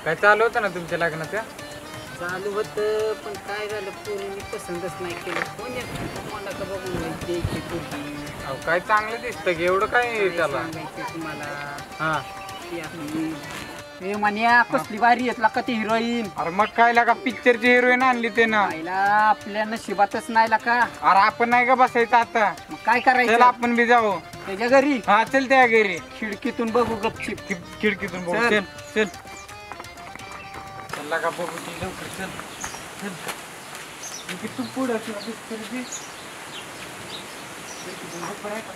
काय चालू होतं ना तुमच्या लग्नाचं? चालू होतं पण काय झालं पोरीने पसंतच नाही केलं. कोण मला का बघून द्यायची पोरगी. अहो काय चांगलं दिसतं की एवढं काय काय त्याला? सांगायचं तुम्हाला हा ती आपली हे म्हण्या कसली भारी येतला का ती हिरोईन. अरे मग काय लागा पिक्चरची हिरोईन आणली ते ना. आईला आपल्या नशिबातच नाही ला का. अरे आपण नाही का बसायचं आता? मग काय चल करायचं आपण बी जाऊ. त्याच्या घरी हा चल त्या घरी खिडकीतून बघू गपचिप. खिडकीतून बघू. चल. चल चल चल लागा बघू ती लवकर चल चल. इथे तू पुढं किंवा पिक्चरची खिडकीतून बघ बरं आहे का?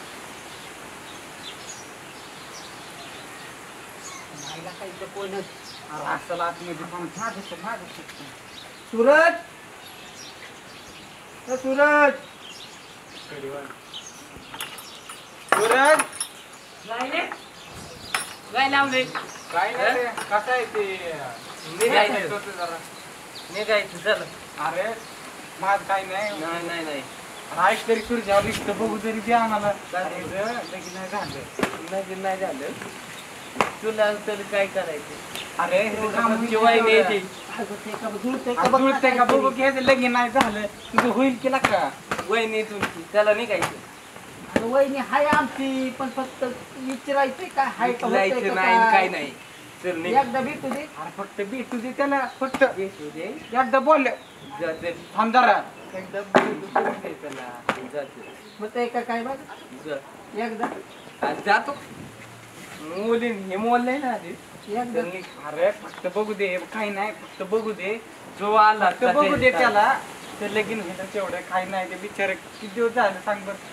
आईला काय इथं कोणच. अरे असं आतमध्ये पण मागं सूरज ए सूरज सूरज काय लावले काय नाही रे, कसं आहे ते निघायचं. होतं जरा. निघायचं चल. अरे माझ काय नाही नाही राईट तरी तुझ्या रिक्त बघू तरी ते आम्हाला लगीन नाही झालं. नाही झालं तुला तर काय करायचं. अरे जुळते का बघू घ्यायचं लगीन नाही झालं तुझं होईल केला का? वहिनी तुमची त्याला निघायचं. वहिनी हाय आमची पण फक्त विचारायचंय काय हाय का होतंय का काय नाही चल निघ. एकदा भेटू दे. अरे फक्त भेटू दे त्याला फक्त भेटू दे एकदा बोल जाते थांब जरा. एकदा बोलू दे त्याला. जाते होतंय का काय बघ जा. एकदा आज जातो मुलीन हे मोललंय ना आधी एकदा चल निघ. अरे फक्त बघू दे काही नाही फक्त बघू दे जो आला फक्त बघू दे त्याला ते लगीन होतं तेवढं काही नाही ते बिचारे किती दिवस झालं सांग बरं.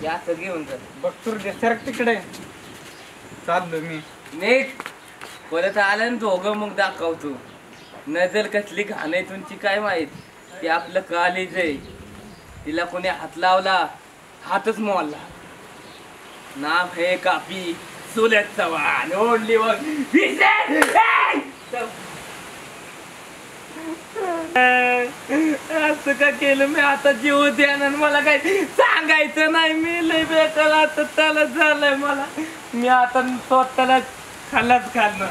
याचं घेऊन जा बघ तुर दे सरक तिकडे चाललो मी. नीट परत आलं ना दोघं मग दाखवतो नजर कसली घाण आहे तुमची काय माहित. ते आपलं कॉलेज आहे तिला कोणी हात लावला हातच मोडला. नाम हे कापी सुलेत चव्हाण ओढली वर असं का केलं मी आता जीव द्यान आणि मला काही सांगायचं नाही. मी लय बेकार आता त्याला झालंय मला. मी आता स्वतःला खाल्लाच खाल्लं.